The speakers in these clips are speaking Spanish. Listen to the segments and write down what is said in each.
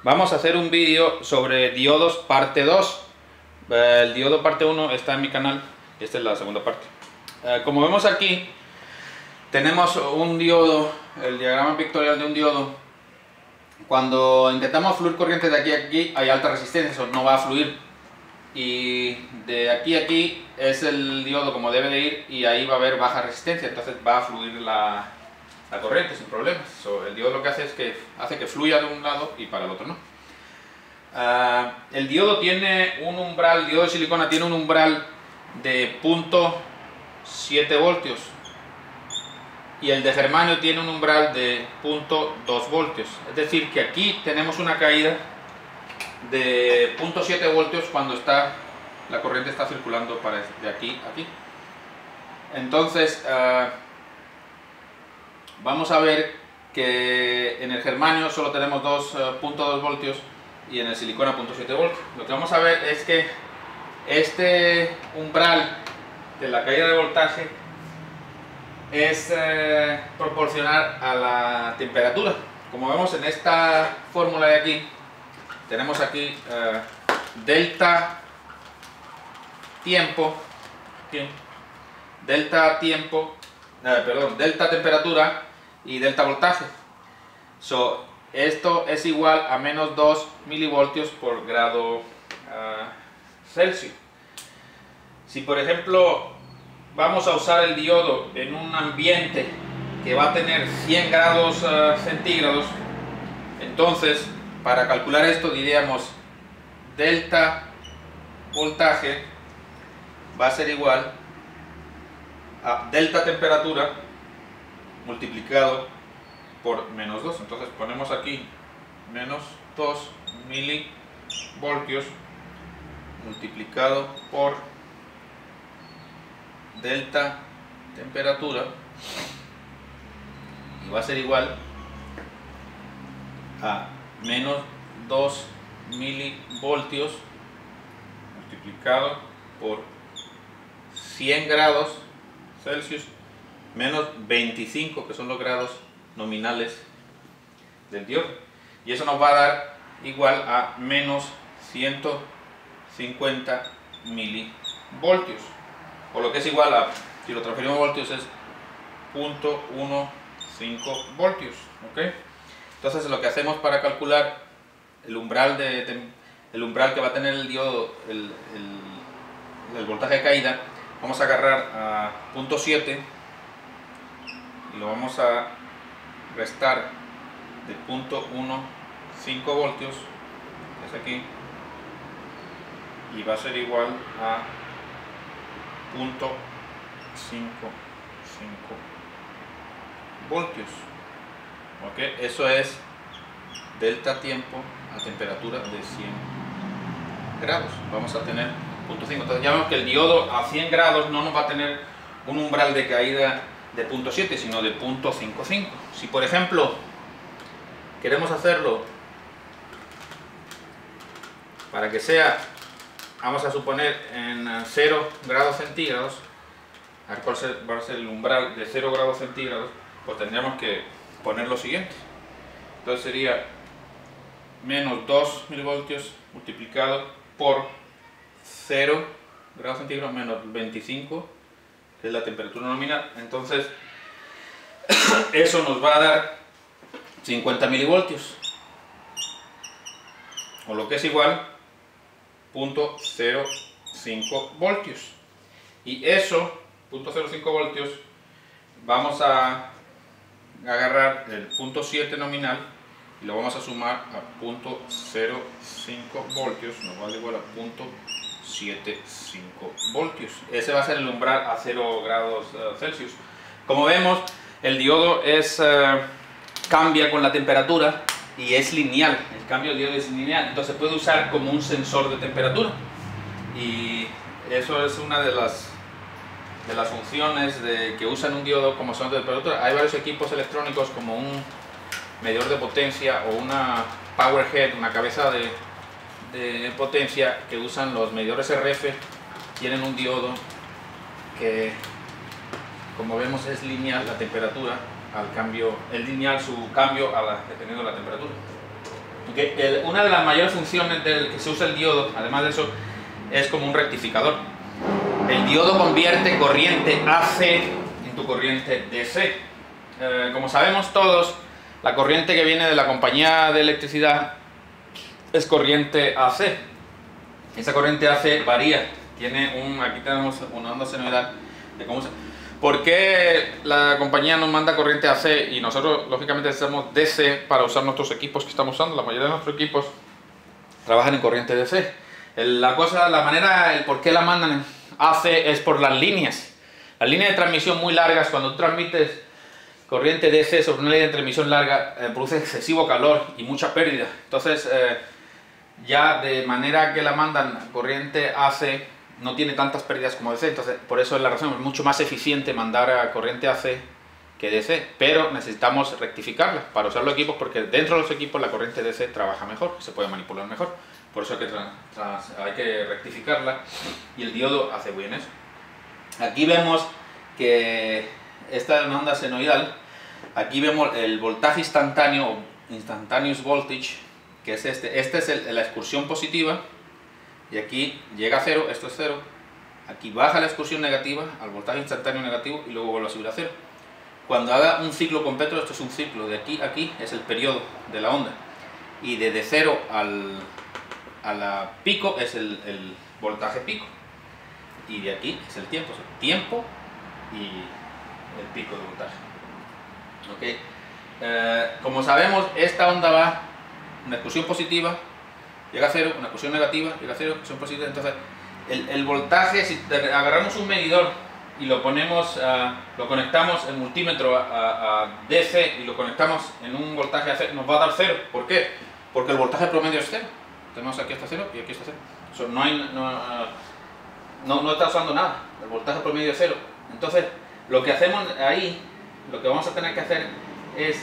Vamos a hacer un vídeo sobre diodos parte 2. El diodo parte 1 está en mi canal y esta es la segunda parte. Como vemos aquí, tenemos un diodo, el diagrama pictorial de un diodo. Cuando intentamos fluir corriente de aquí a aquí hay alta resistencia, eso no va a fluir. Y de aquí a aquí es el diodo como debe de ir y ahí va a haber baja resistencia, entonces va a fluir la corriente sin problemas. El diodo lo que hace es que hace que fluya de un lado y para el otro no. El diodo tiene un umbral, el diodo de silicona tiene un umbral de 0.7 voltios y el de germanio tiene un umbral de 0.2 voltios. Es decir, que aquí tenemos una caída de 0.7 voltios cuando la corriente está circulando de aquí a aquí. Entonces, vamos a ver que en el germanio solo tenemos 2.2 voltios y en el silicona 0.7 voltios. Lo que vamos a ver es que este umbral de la caída de voltaje es proporcional a la temperatura. Como vemos en esta fórmula de aquí, tenemos aquí delta tiempo, delta temperatura y delta voltaje. Esto es igual a menos 2 milivoltios por grado Celsius. Si por ejemplo vamos a usar el diodo en un ambiente que va a tener 100 grados centígrados, entonces para calcular esto diríamos delta voltaje va a ser igual a delta temperatura multiplicado por menos 2. Entonces ponemos aquí menos 2 milivoltios multiplicado por delta temperatura y va a ser igual a menos 2 milivoltios multiplicado por 100 grados Celsius menos 25, que son los grados nominales del diodo, y eso nos va a dar igual a menos 150 milivoltios, o lo que es igual a, si lo transferimos a voltios, es 0.15 voltios. ¿Okay? Entonces lo que hacemos para calcular el umbral que va a tener el diodo, el voltaje de caída, vamos a agarrar a 0.7 y lo vamos a restar de 0.15 voltios, que es aquí, y va a ser igual a 0.55 voltios. ¿Okay? Eso es delta tiempo a temperatura de 100 grados. Vamos a tener 0.5. Entonces ya vemos que el diodo a 100 grados no nos va a tener un umbral de caída de 0.7, sino de 0.55. Si por ejemplo queremos hacerlo para que sea, vamos a suponer en 0 grados centígrados, a ver cuál va a ser el umbral de 0 grados centígrados, pues tendríamos que poner lo siguiente. Entonces sería menos 2 milivoltios multiplicado por 0 grados centígrados menos 25, que es la temperatura nominal. Entonces eso nos va a dar 50 milivoltios, o lo que es igual 0.05 voltios. Y eso, 0.05 voltios, vamos a agarrar el 0.7 nominal y lo vamos a sumar a 0.05 voltios, nos va a dar igual a 0.75 voltios. Ese va a ser el umbral a 0 grados Celsius. Como vemos, el diodo cambia con la temperatura y es lineal. El cambio del diodo es lineal, entonces se puede usar como un sensor de temperatura, y eso es una de las funciones que usan un diodo como sensor de temperatura. Hay varios equipos electrónicos como un medidor de potencia o una power head, una cabeza de potencia, que usan los medidores RF. Tienen un diodo que, como vemos, es lineal la temperatura al cambio, es lineal su cambio dependiendo de la temperatura. Una de las mayores funciones del que se usa el diodo, además de eso, es como un rectificador. El diodo convierte corriente AC en tu corriente DC. Como sabemos todos, la corriente que viene de la compañía de electricidad es corriente AC. Esa corriente AC varía. Aquí tenemos una onda senoidal de cómo se... ¿Por qué la compañía nos manda corriente AC y nosotros lógicamente necesitamos DC para usar nuestros equipos que estamos usando? La mayoría de nuestros equipos trabajan en corriente DC. El por qué la mandan en AC es por las líneas. Las líneas de transmisión muy largas, cuando tú transmites corriente DC sobre una línea de transmisión larga, produce excesivo calor y mucha pérdida. Entonces, ya de manera que la mandan corriente AC, no tiene tantas pérdidas como DC, entonces por eso es la razón, es mucho más eficiente mandar a corriente AC que DC, pero necesitamos rectificarla para usar los equipos, porque dentro de los equipos la corriente DC trabaja mejor, se puede manipular mejor, por eso hay que rectificarla, y el diodo hace bien eso. Aquí vemos que esta es una onda senoidal, aquí vemos el voltaje instantáneo, instantaneous voltage, que es este es la excursión positiva, y aquí llega a cero, esto es cero, aquí baja la excursión negativa al voltaje instantáneo negativo y luego vuelve a subir a cero. Cuando haga un ciclo completo, esto es un ciclo, de aquí a aquí es el periodo de la onda, y desde cero a la pico es el voltaje pico, y de aquí es el tiempo y el pico de voltaje. Como sabemos, esta onda va una excursión positiva, llega a cero, una excursión negativa, llega a cero, excursión positiva. Entonces, el voltaje, si agarramos un medidor y lo conectamos el multímetro a DC y lo conectamos en un voltaje a cero, nos va a dar cero. ¿Por qué? Porque el voltaje promedio es cero. Tenemos aquí hasta cero y aquí está cero. No está usando nada, el voltaje promedio es cero. Entonces, lo que hacemos ahí, lo que vamos a tener que hacer es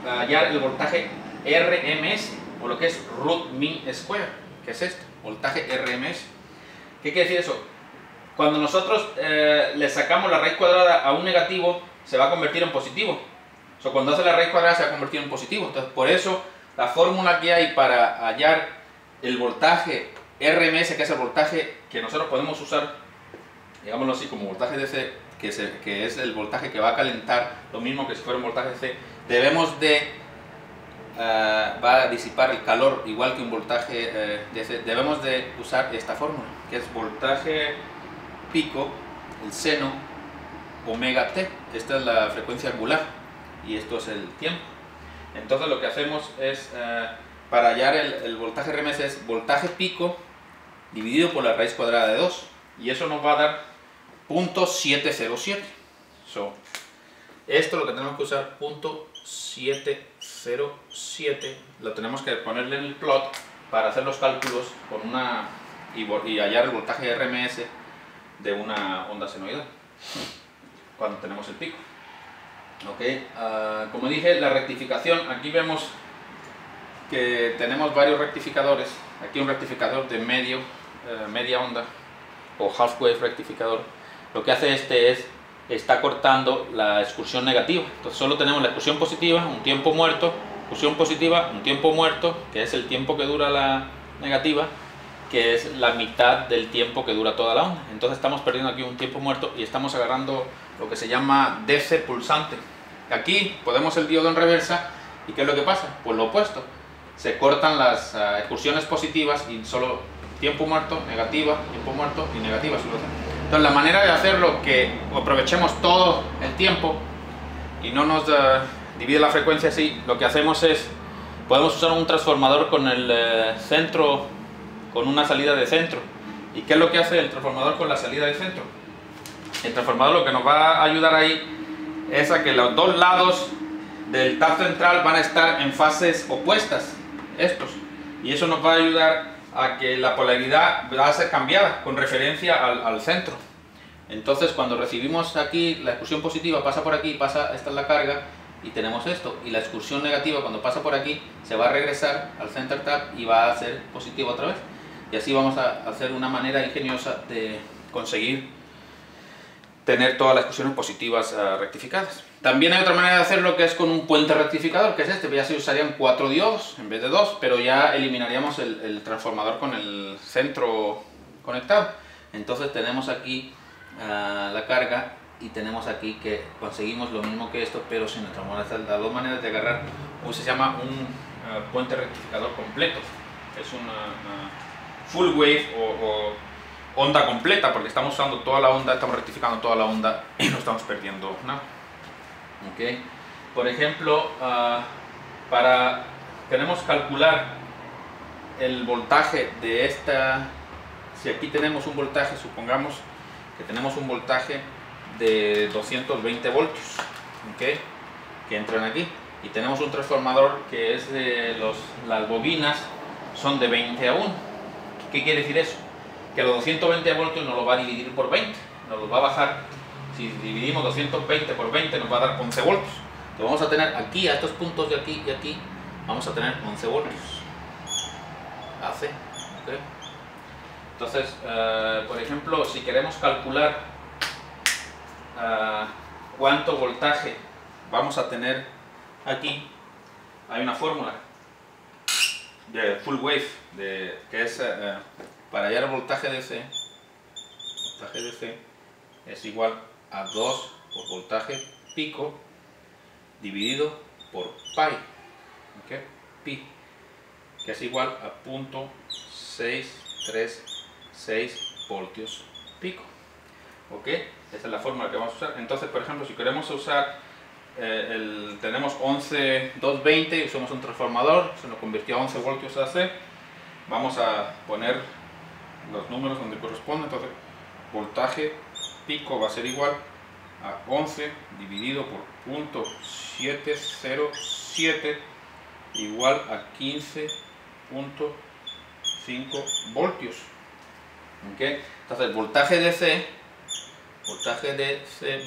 hallar el voltaje RMS, o lo que es root mean square, que es esto, voltaje RMS. ¿Qué quiere decir eso? Cuando nosotros le sacamos la raíz cuadrada a un negativo, se va a convertir en positivo. Cuando hace la raíz cuadrada se va a convertir en positivo. Entonces, por eso, la fórmula que hay para hallar el voltaje RMS, que es el voltaje que nosotros podemos usar, digámoslo así, como voltaje DC, que es el voltaje que va a calentar, lo mismo que si fuera un voltaje DC, debemos de va a disipar el calor igual que un voltaje DC. Debemos de usar esta fórmula, que es voltaje pico, el seno, omega t. Esta es la frecuencia angular y esto es el tiempo. Entonces lo que hacemos es, para hallar el voltaje RMS, es voltaje pico dividido por la raíz cuadrada de 2, y eso nos va a dar 0.707. Esto lo que tenemos que usar, 0.707, lo tenemos que ponerle en el plot para hacer los cálculos y hallar el voltaje RMS de una onda senoidal cuando tenemos el pico. Como dije, la rectificación, aquí vemos que tenemos varios rectificadores. Aquí un rectificador de media onda, o half wave rectificador. Lo que hace está cortando la excursión negativa. Entonces solo tenemos la excursión positiva, un tiempo muerto, excursión positiva, un tiempo muerto, que es el tiempo que dura la negativa, que es la mitad del tiempo que dura toda la onda. Entonces estamos perdiendo aquí un tiempo muerto y estamos agarrando lo que se llama DC pulsante. Aquí ponemos el diodo en reversa, ¿y qué es lo que pasa? Pues lo opuesto, se cortan las excursiones positivas y solo tiempo muerto, negativa, tiempo muerto y negativa. Entonces la manera de hacerlo, que aprovechemos todo el tiempo y no nos divide la frecuencia así, lo que hacemos es, podemos usar un transformador con el centro, con una salida de centro. ¿Y qué es lo que hace el transformador con la salida de centro? El transformador lo que nos va a ayudar ahí es a que los dos lados del tap central van a estar en fases opuestas, estos, y eso nos va a ayudar a que la polaridad va a ser cambiada con referencia al centro. Entonces cuando recibimos aquí la excursión positiva, pasa por aquí, esta es la carga y tenemos esto, y la excursión negativa cuando pasa por aquí se va a regresar al center tap y va a ser positivo otra vez, y así vamos a hacer una manera ingeniosa de conseguir tener todas las expresiones positivas rectificadas. También hay otra manera de hacerlo, que es con un puente rectificador, que es este. Ya se usarían 4 diodos en vez de 2, pero ya eliminaríamos el transformador con el centro conectado. Entonces tenemos aquí la carga, y tenemos aquí que conseguimos lo mismo que esto, pero sin el transformador. Las dos maneras de agarrar, se llama un puente rectificador completo. Es una full wave o onda completa, porque estamos usando toda la onda, estamos rectificando toda la onda y no estamos perdiendo nada. Okay. Por ejemplo, queremos calcular el voltaje de esta. Si aquí tenemos un voltaje, supongamos que tenemos un voltaje de 220 voltios, ¿okay?, que entran aquí, y tenemos un transformador que es de las bobinas son de 20 a 1. ¿Qué quiere decir eso? Que los 220 voltios nos lo va a dividir por 20, nos lo va a bajar. Si dividimos 220 por 20 nos va a dar 11 voltios. Entonces vamos a tener aquí, a estos puntos de aquí y aquí, vamos a tener 11 voltios AC. ¿Okay? Entonces, por ejemplo, si queremos calcular cuánto voltaje vamos a tener aquí, hay una fórmula de full wave que es para hallar el voltaje DC. Voltaje DC es igual a 2 por voltaje pico dividido por pi, ¿okay?, pi, que es igual a 0.636 voltios pico. ¿Ok? Esa es la fórmula que vamos a usar. Entonces, por ejemplo, si queremos usar tenemos 220 y usamos un transformador, se nos convirtió a 11 voltios AC. Vamos a poner los números donde corresponde. Entonces, voltaje pico va a ser igual a 11 dividido por 0.707 igual a 15.5 voltios. ¿Okay? Entonces, el voltaje DC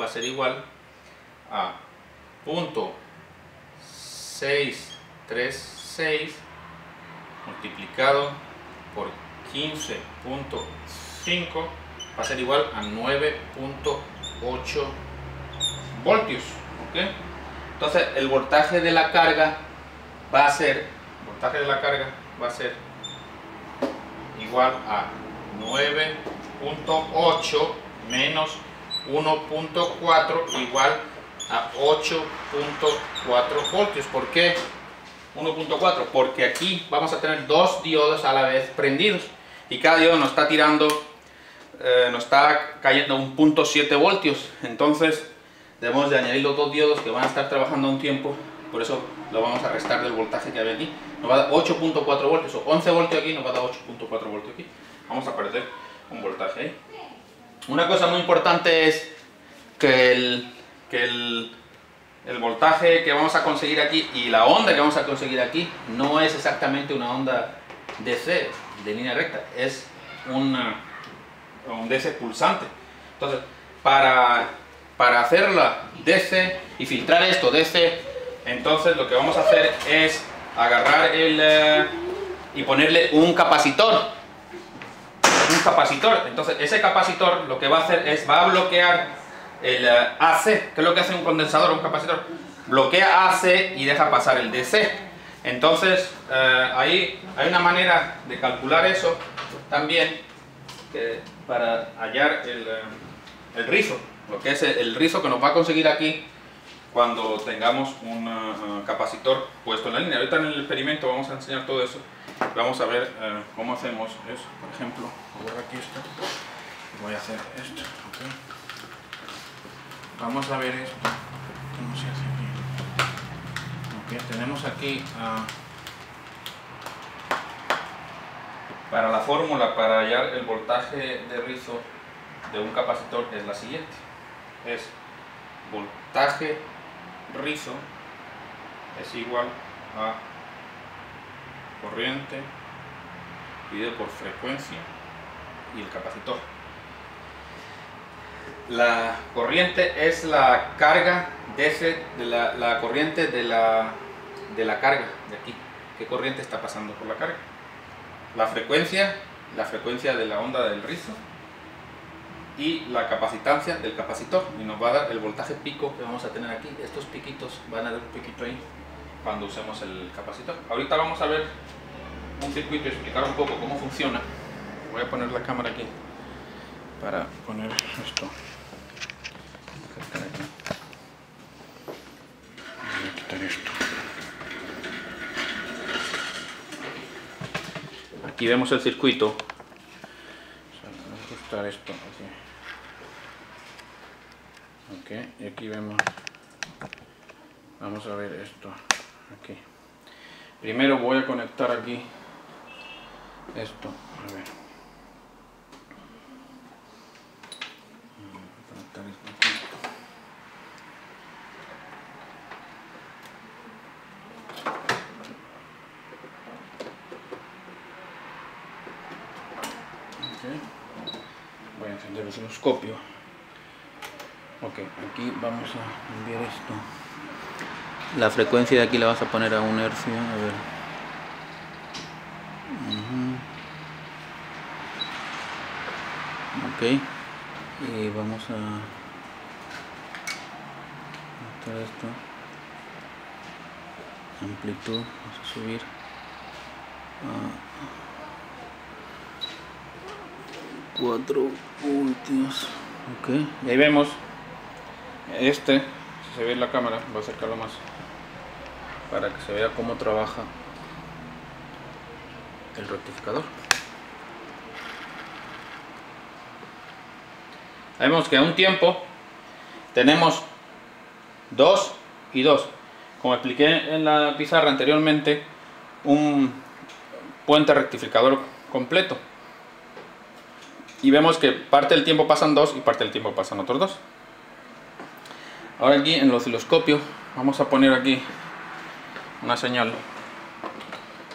va a ser igual a 0.636 multiplicado por 15.5 va a ser igual a 9.8 voltios. ¿Okay? Entonces el voltaje de la carga va a ser igual a 9.8 menos 1.4 igual a 8.4 voltios. ¿Por qué 1.4? Porque aquí vamos a tener dos diodos a la vez prendidos y cada diodo nos está tirando, nos está cayendo 1.7 voltios. Entonces debemos de añadir los dos diodos que van a estar trabajando un tiempo. Por eso lo vamos a restar del voltaje que había aquí. Nos va a dar 8.4 voltios, o 11 voltios aquí, nos va a dar 8.4 voltios aquí. Vamos a perder un voltaje ahí. Una cosa muy importante es que el voltaje que vamos a conseguir aquí y la onda que vamos a conseguir aquí no es exactamente una onda DC de línea recta, es un DC pulsante. Entonces, para hacerla DC y filtrar esto DC, entonces lo que vamos a hacer es agarrar y ponerle un capacitor. Entonces ese capacitor lo que va a hacer es va a bloquear el AC. ¿Qué es lo que hace un condensador o un capacitor? Bloquea AC y deja pasar el DC. Entonces ahí hay una manera de calcular eso también, que para hallar el rizo, lo que es el rizo que nos va a conseguir aquí cuando tengamos un capacitor puesto en la línea. Ahorita en el experimento vamos a enseñar todo eso. Vamos a ver cómo hacemos eso. Por ejemplo, voy a ver aquí esto. Voy a hacer esto. ¿Okay? Vamos a ver esto. ¿Cómo se hace aquí? Okay, tenemos aquí para la fórmula para hallar el voltaje de rizo de un capacitor es la siguiente. Es voltaje rizo es igual a corriente dividido por frecuencia y el capacitor. La corriente es la carga DC de la corriente de la carga de aquí. ¿Qué corriente está pasando por la carga? La frecuencia de la onda del rizo y la capacitancia del capacitor, y nos va a dar el voltaje pico que vamos a tener aquí. Estos piquitos van a dar un piquito ahí cuando usemos el capacitor. Ahorita vamos a ver un circuito y explicar un poco cómo funciona. Voy a poner la cámara aquí para poner esto. Voy a quitar esto. Aquí vemos el circuito. Vamos a ajustar esto así. Ok, y aquí vemos. Vamos a ver esto aquí. Primero voy a conectar aquí esto. A ver. Voy a conectar esto aquí. Voy a encender el osciloscopio. Ok, aquí vamos a enviar esto. La frecuencia de aquí la vas a poner a 1 hercio. A ver. Ok. Y vamos a meter esto. Amplitud. Vamos a subir. 4 voltios. Ok, y ahí vemos si se ve en la cámara, voy a acercarlo más para que se vea cómo trabaja el rectificador. Ahí vemos que a un tiempo tenemos 2 y 2. Como expliqué en la pizarra anteriormente, un puente rectificador completo. Y vemos que parte del tiempo pasan 2 y parte del tiempo pasan otros 2. Ahora aquí en el osciloscopio vamos a poner aquí una señal.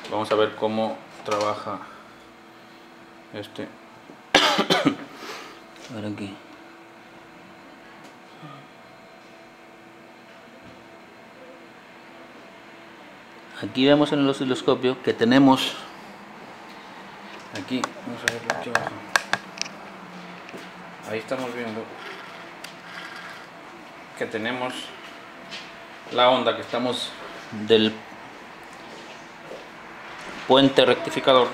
Vamos a ver cómo trabaja este. Ahora aquí. Aquí vemos en el osciloscopio que tenemos aquí, vamos a ver aquí abajo. Ahí estamos viendo que tenemos la onda que estamos del puente rectificador.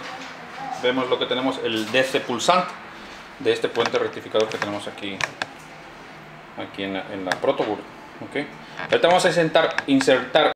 Vemos lo que tenemos, el DC pulsante de este puente rectificador que tenemos aquí en la protoboard. Okay. Ahorita vamos a insertar